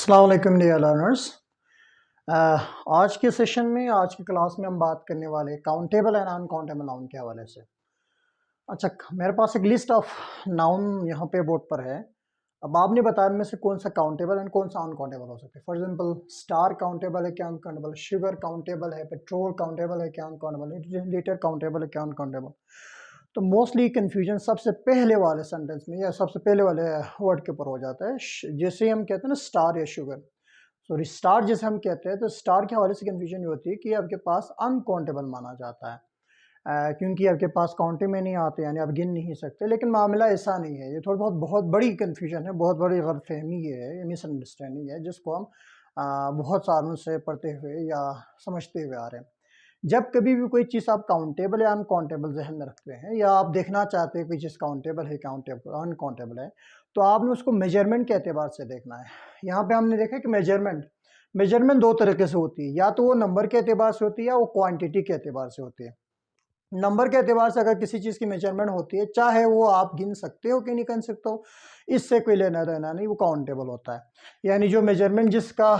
अस्सलाम वालेकुम dear learners. आज के सेशन में आज की क्लास में हम बात करने वाले काउंटेबल एंड अनकाउंटेबल नाउन के हवाले से। अच्छा, मेरे पास एक लिस्ट ऑफ नाउन यहाँ पे बोर्ड पर है। अब आपने बताया में से कौन सा काउंटेबल एंड कौन सा अनकाउंटेबल हो सकता है। फॉर एग्जांपल स्टार काउंटेबल है क्या अनकाउंटेबल, शुगर काउंटेबल है, पेट्रोल काउंटेबल है क्या अनकाउंटेबल, लीटर काउंटेबल है क्या अनकाउंटेबल। तो मोस्टली कन्फ्यूजन सबसे पहले वाले सेंटेंस में या सबसे पहले वाले वर्ड के ऊपर हो जाता है, जैसे हम कहते हैं ना स्टार या शुगर। सॉरी, स्टार जैसे हम कहते हैं तो स्टार के हवाले से कन्फ्यूजन ये होती है कि आपके पास अनकाउंटेबल माना जाता है, क्योंकि आपके पास काउंटे में नहीं आते, यानी आप गिन नहीं सकते। लेकिन मामला ऐसा नहीं है, ये थोड़ी बहुत बड़ी कन्फ्यूजन है, बहुत बड़ी गलतफहमी ये है, ये मिसअंडरस्टैंडिंग है जिसको हम बहुत सालों से पढ़ते हुए या समझते हुए आ रहे हैं। जब कभी भी कोई चीज़ आप काउंटेबल या अनकाउंटेबल जहन में रखते हैं या आप देखना चाहते हैं कोई चीज़ काउंटेबल है काउंटेबल अनकाउंटेबल है, तो आपने उसको मेजरमेंट के एतबार से देखना है। यहाँ पे हमने देखा कि मेजरमेंट दो तरीके से होती है, या तो वो नंबर के एतबार से होती है या वो क्वांटिटी के एतबार से होती है। नंबर के एतबार से अगर किसी चीज़ की मेजरमेंट होती है, चाहे वो आप गिन सकते हो कि नहीं गिन सकते हो, इससे कोई लेना देना नहीं, वो काउंटेबल होता है। यानी जो मेजरमेंट जिसका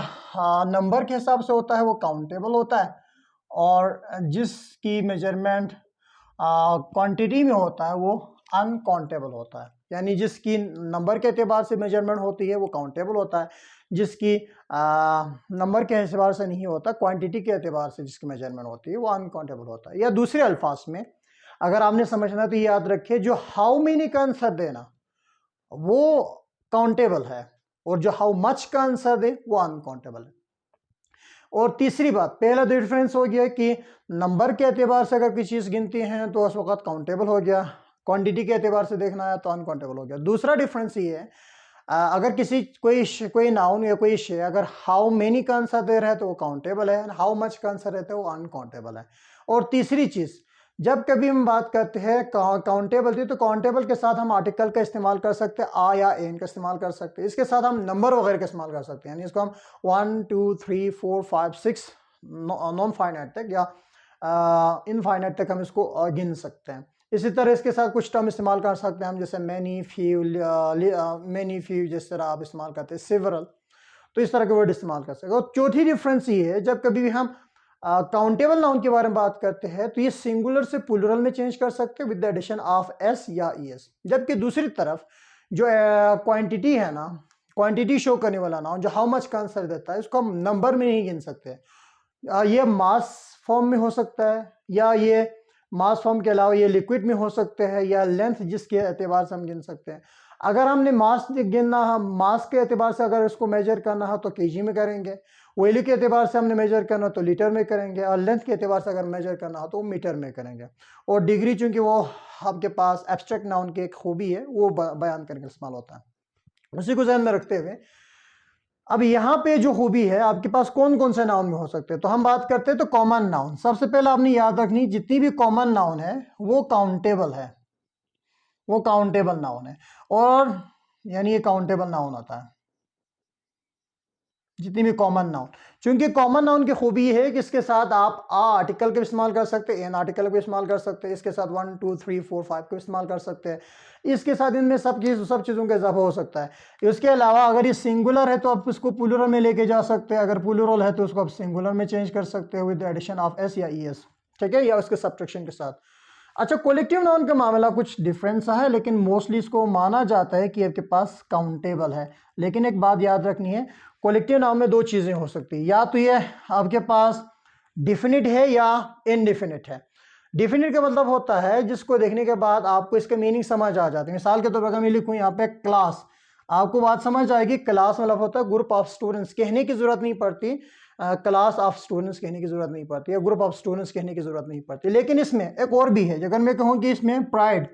नंबर के हिसाब से होता है वो काउंटेबल होता है, और जिसकी मेजरमेंट क्वांटिटी में होता है वो अनकाउंटेबल होता है। यानी जिसकी नंबर के एतबार से मेजरमेंट होती है वो काउंटेबल होता है, जिसकी नंबर के एतबार से नहीं होता, क्वांटिटी के एतबार से जिसकी मेजरमेंट होती है वो अनकाउंटेबल होता है। या दूसरे अल्फाज में अगर आपने समझना तो याद रखिए, जो हाउ मेनी का आंसर देना वो काउंटेबल है, और जो हाउ मच का आंसर दे वो अनकाउंटेबल है। और तीसरी बात, पहला डिफरेंस हो गया कि नंबर के एतबार से अगर किसी चीज़ गिनती हैं तो उस वक्त काउंटेबल हो गया, क्वांटिटी के एतबार से देखना है तो अनकाउंटेबल हो गया। दूसरा डिफरेंस ये है, अगर किसी कोई नाउन या कोई शे अगर हाउ मेनी का आंसर दे रहा है तो वो काउंटेबल है, हाउ मच का आंसर रहता है वो अनकाउंटेबल है। और तीसरी चीज़, जब कभी हम बात करते हैं काउंटेबल थी, तो काउंटेबल के साथ हम आर्टिकल का इस्तेमाल कर सकते हैं, आ या एन का इस्तेमाल कर सकते हैं, इसके साथ हम नंबर वगैरह का इस्तेमाल कर सकते हैं। यानी इसको हम 1 2 3 4 5 6 नॉन फाइनाइट तक या इनफाइनाइट तक हम इसको गिन सकते हैं। इसी तरह इसके साथ कुछ टर्म इस्तेमाल कर सकते हैं हम, जैसे मैनी फ्यू जिस तरह आप इस्तेमाल करते हैं, सेवरल, तो इस तरह के वर्ड इस्तेमाल कर सकते हैं। और चौथी डिफरेंस ये है, जब कभी भी हम काउंटेबल नाउन के बारे में बात करते हैं तो ये सिंगुलर से प्लूरल में चेंज कर सकते हैं with the addition of S या ईएस। जबकि दूसरी तरफ जो क्वांटिटी है ना, क्वांटिटी शो करने वाला नाउन जो हाउ मच का आंसर देता है, इसको हम नंबर में नहीं गिन सकते। ये मास फॉर्म में हो सकता है, या ये मास फॉर्म के अलावा ये लिक्विड में हो सकते हैं, या लेंथ जिसके एतबार से हम गिन सकते हैं। अगर हमने मास गिनना है, मास के एतबार से अगर इसको मेजर करना है तो केजी में करेंगे, वैल्यू के एतबार से हमने मेजर करना तो लीटर में करेंगे, और लेंथ के एतबार से अगर मेजर करना हो तो मीटर में करेंगे। और डिग्री चूंकि वो आपके पास एब्स्ट्रैक्ट नाउन की एक खूबी है, वो बयान करने का इस्तेमाल होता है। उसी को ध्यान में रखते हुए अब यहाँ पे जो खूबी है, आपके पास कौन कौन से नाउन में हो सकते हैं, तो हम बात करते हैं तो कॉमन नाउन। सबसे पहले आपने याद रखनी, जितनी भी कॉमन नाउन है वो काउंटेबल है, वो काउंटेबल नाउन है, और यानी ये काउंटेबल नाउन होता है जितनी भी कॉमन नाउन। क्योंकि कॉमन नाउन की खूबी है कि इसके साथ आप आ आर्टिकल का इस्तेमाल कर सकते हैं, एन आर्टिकल का इस्तेमाल कर सकते हैं, इसके साथ 1 2 3 4 5 को इस्तेमाल कर सकते हैं, इसके साथ इनमें सब चीज़ों का इजाफा हो सकता है। इसके अलावा अगर ये सिंगुलर है तो आप इसको प्लूरल में लेके जा सकते हैं, अगर प्लूरल है तो उसको आप सिंगुलर में चेंज कर सकते हैं with the addition of S या ई एस, ठीक है, या उसके सब्ट्रैक्शन के साथ। अच्छा, कलेक्टिव नाउन का मामला कुछ डिफरेंस है, लेकिन मोस्टली इसको माना जाता है कि आपके पास काउंटेबल है। लेकिन एक बात याद रखनी है, कलेक्टिव नाउन में दो चीज़ें हो सकती है, या तो ये आपके पास डिफिनिट है या इनडिफिनिट है। डिफिनिट का मतलब होता है जिसको देखने के बाद आपको इसके मीनिंग समझ आ जाती है। मिसाल के तौर पर मैं लिखूँ यहाँ पे क्लास, आपको बात समझ आएगी, क्लास मतलब होता है ग्रुप ऑफ स्टूडेंट्स, कहने की जरूरत नहीं पड़ती, क्लास ऑफ स्टूडेंट्स कहने की जरूरत नहीं पड़ती, या ग्रुप ऑफ स्टूडेंट्स कहने की जरूरत नहीं पड़ती। लेकिन इसमें एक और भी है, अगर मैं कहूँ कि इसमें प्राइड,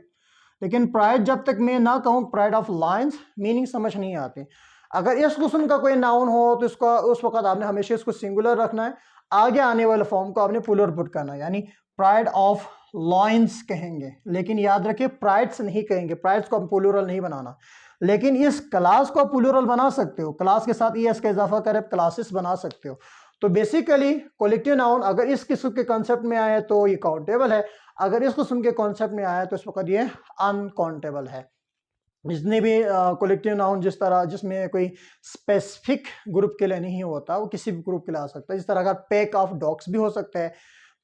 लेकिन प्राइड जब तक मैं ना कहूँ प्राइड ऑफ लायंस, मीनिंग समझ नहीं आती। अगर इस किस्म का कोई नाउन हो तो इसका उस वक्त आपने हमेशा इसको सिंगुलर रखना है, आगे आने वाले फॉर्म को आपने प्लूरल पुट करना है, यानी प्राइड ऑफ लॉयंस कहेंगे। लेकिन याद रखिए प्राइड्स नहीं कहेंगे, प्राइड्स को आप प्लूरल नहीं बनाना। लेकिन इस क्लास को प्लूरल बना सकते हो, क्लास के साथ ई एस का इजाफा कर क्लासेस बना सकते हो। तो बेसिकली कलेक्टिव नाउन अगर इस किस्म के कॉन्सेप्ट में आए तो ये काउंटेबल है, अगर इस किस्म के कॉन्सेप्ट में आया तो इस वक्त ये अनकाउंटेबल है। जितने भी कलेक्टिव नाउन जिसमें कोई स्पेसिफिक ग्रुप के लिए नहीं होता, वो किसी भी ग्रुप के लिए आ सकता है। जिस तरह का पैक ऑफ डॉग्स भी हो सकता है,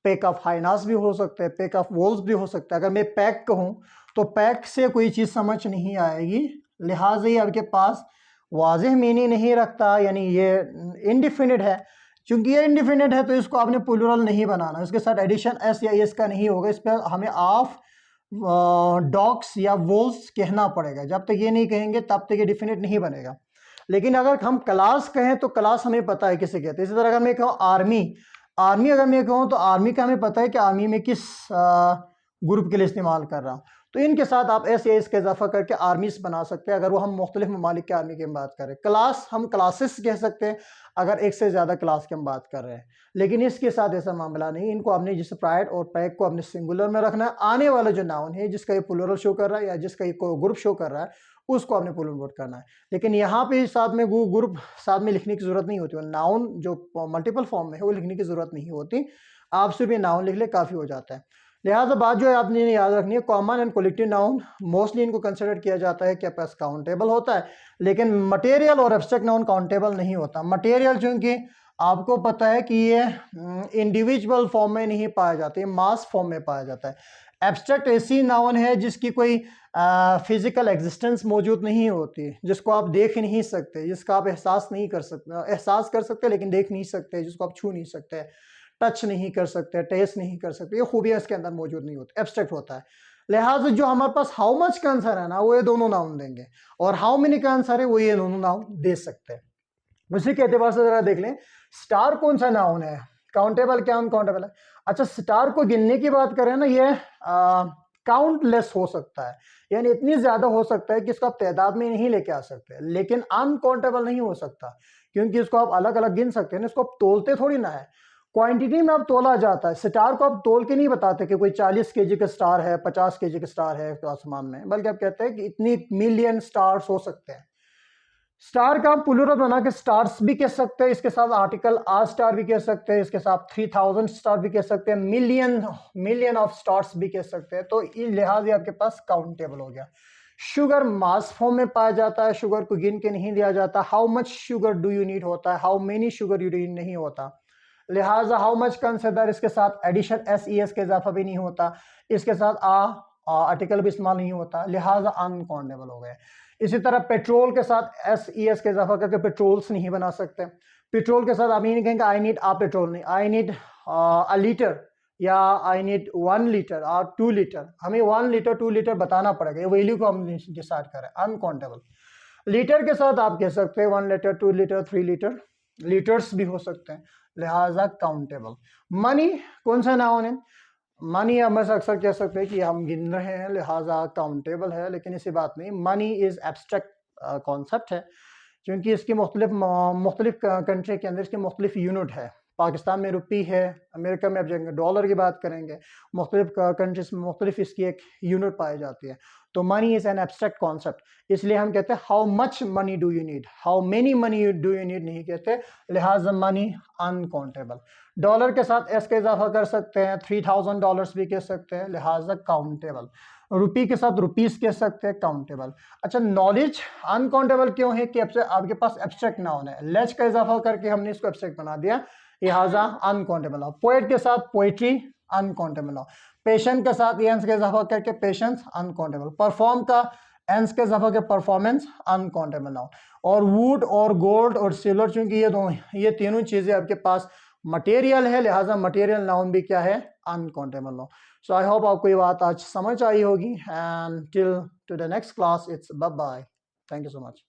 पैक ऑफ हाइनास भी हो सकता है, पैक ऑफ वोल्स भी हो सकता है। अगर मैं पैक कहूँ तो पैक से कोई चीज़ समझ नहीं आएगी, लिहाजा ये आपके पास वाज़ेह मीनिंग नहीं रखता, यानी ये इनडिफिनिट है। चूंकि ये इनडिफिनिट है तो इसको आपने प्लूरल नहीं बनाना, इसके साथ एडिशन एस या एस का नहीं होगा, इस पर हमें ऑफ डॉग्स या वोल्स कहना पड़ेगा। जब तक ये नहीं कहेंगे तब तक ये डिफिनिट नहीं बनेगा। लेकिन अगर हम क्लास कहें तो क्लास हमें पता है किसे कहते हैं। इसी तरह अगर मैं कहूँ आर्मी, आर्मी अगर मैं कहूँ तो आर्मी का हमें पता है कि आर्मी में किस ग्रुप के लिए इस्तेमाल कर रहा हूँ। तो इनके साथ आप एस या एस का इजाफा करके आर्मीज बना सकते हैं अगर वो हम मुख्तलिफ ममालिक के आर्मी की हम बात करें। क्लास हम क्लासेस कह सकते हैं अगर एक से ज़्यादा क्लास की हम बात कर रहे हैं, लेकिन इसके साथ ऐसा मामला नहीं। इनको आपने जिस प्राइड और पैक को अपने सिंगुलर में रखना है। आने वाला जो नाउन है जिसका ये प्लूरल शो कर रहा है या जिसका ये ग्रुप शो कर रहा है उसको आपने प्लूरल वर्ड करना है। लेकिन यहाँ पे साथ में वो ग्रुप साथ में लिखने की जरूरत नहीं होती। नाउन जो मल्टीपल फॉर्म में है वो लिखने की जरूरत नहीं होती, आप सिर्फ ये नाउन लिख ले काफ़ी हो जाता है। लिहाजा बात जो है आपने याद रखनी है, common and collective noun mostly इनको कंसिडर किया जाता है कि पास काउंटेबल होता है, लेकिन मटेरियल और एब्स्ट्रैक्ट नाउन काउंटेबल नहीं होता। मटेरियल चूंकि आपको पता है कि ये इंडिविजुअल फॉर्म में नहीं पाया जाता, ये मास फॉर्म में पाया जाता है। एब्स्ट्रैक्ट ऐसी नाउन है जिसकी कोई फिजिकल एग्जिस्टेंस मौजूद नहीं होती, जिसको आप देख नहीं सकते, जिसका आप एहसास नहीं कर सकते, एहसास कर सकते लेकिन देख नहीं सकते, जिसको आप छू नहीं सकते, टच नहीं कर सकते, टेस्ट नहीं कर सकते, ये खूबियाँ इसके अंदर मौजूद नहीं होती, एब्स्ट्रैक्ट होता है। लिहाजा जो हमारे पास हाउ मच का आंसर है ना वो ये दोनों नाउन देंगे, और हाउ मेनी का आंसर है वो ये दोनों नाउन दे सकते हैं। उसी के एतबार से जरा देख लें, स्टार कौन सा नाउन है, काउंटेबल क्या अनकाउंटेबल है। अच्छा, स्टार को गिनने की बात करें ना, ये काउंटलेस हो सकता है, यानी इतनी ज्यादा हो सकता है कि इसको आप तादाद में नहीं लेके आ सकते, लेकिन अनकाउंटेबल नहीं हो सकता क्योंकि इसको आप अलग अलग गिन सकते हैं, इसको आप तोलते थोड़ी ना है, क्वांटिटी में अब तोला जाता है। स्टार को आप तोल के नहीं बताते कि कोई 40 केजी का स्टार है, 50 केजी का स्टार है तो आसमान में, बल्कि आप कहते हैं कि इतनी मिलियन स्टार्स हो सकते हैं। स्टार का आप प्लूरल बना के स्टार्स भी कह सकते हैं, इसके साथ आर्टिकल आ स्टार भी कह सकते हैं, इसके साथ 3000 स्टार भी कह सकते हैं, मिलियन ऑफ स्टार्स भी कह सकते हैं। तो इस लिहाज आपके पास काउंटेबल हो गया। शुगर मास फॉर्म में पाया जाता है, शुगर को गिन के नहीं दिया जाता। How much sugar do you need होता है, how many sugar you need नहीं होता। लिहाजा हाउ मच कंसिडर, इसके साथ एडिशन एस ई एस का इजाफा भी नहीं होता, इसके साथ आर्टिकल भी इस्तेमाल नहीं होता, लिहाजा अनकाउंटेबल हो गए। इसी तरह पेट्रोल के साथ एस ई एस का इजाफा करके पेट्रोल्स नहीं बना सकते। पेट्रोल के साथ आप ये नहीं कहेंगे आई नीड आ पेट्रोल, नहीं, आई नीड अ लीटर या आई नीड 1 लीटर और 2 लीटर, हमें 1 लीटर 2 लीटर बताना पड़ेगा, ये वैल्यू को हम डिसाइड करें, अनकाउंटेबल। लीटर के साथ आप कह सकते हैं 1 लीटर 2 लीटर 3 लीटर, लीटर्स भी हो सकते हैं, लिहाजा काउंटेबल। मनी कौन सा नाउन है, मनी हम अक्सर कह सकते हैं कि हम गिन रहे हैं लिहाजा काउंटेबल है, लेकिन ऐसी बात नहीं। मनी इज एब्स्ट्रैक्ट कॉन्सेप्ट है क्योंकि इसकी मुख्तलिफ कंट्री के अंदर इसके मुख्तलिफ यूनिट है। पाकिस्तान में रुपी है, अमेरिका में अब जाएंगे डॉलर की बात करेंगे, मुख्तलिफ कंट्रीज में मुख्तलिफ इसकी एक यूनिट पाई जाती है। तो money is an abstract concept, इसलिए हम कहते हैं how much money do you need, how many money do you need नहीं कहते, लिहाजा मनी अनकाउंटेबल। डॉलर के साथ एस का इजाफा कर सकते हैं, $3000 भी कह सकते हैं, लिहाजा काउंटेबल। रुपी के साथ रुपीस कह सकते हैं, काउंटेबल। अच्छा, नॉलेज अनकाउंटेबल क्यों है कि आपके पास एब्स्ट्रैक्ट नाउन है, लेज का इजाफा करके हमने इसको एब्स्ट्रैक्ट बना दिया, लिहाजा अनकाउंटेबल। पोएट के साथ पोएट्री अनकाउंटेबल हो, पेशेंट के साथ एंस का इजाफा करके पेशेंस अनकाउंटेबल, परफॉर्म का एंस के इजाफा के परफॉर्मेंस अनकाउंटेबल हो, और वुड और गोल्ड और सिल्वर चूंकि ये तीनों चीजें आपके पास मटेरियल है, लिहाजा मटेरियल नाउन भी क्या है, अनकाउंटेबल हो। सो आई होप आपको ये बात आज समझ आई होगी, and till to the next class it's bye bye, thank you so much.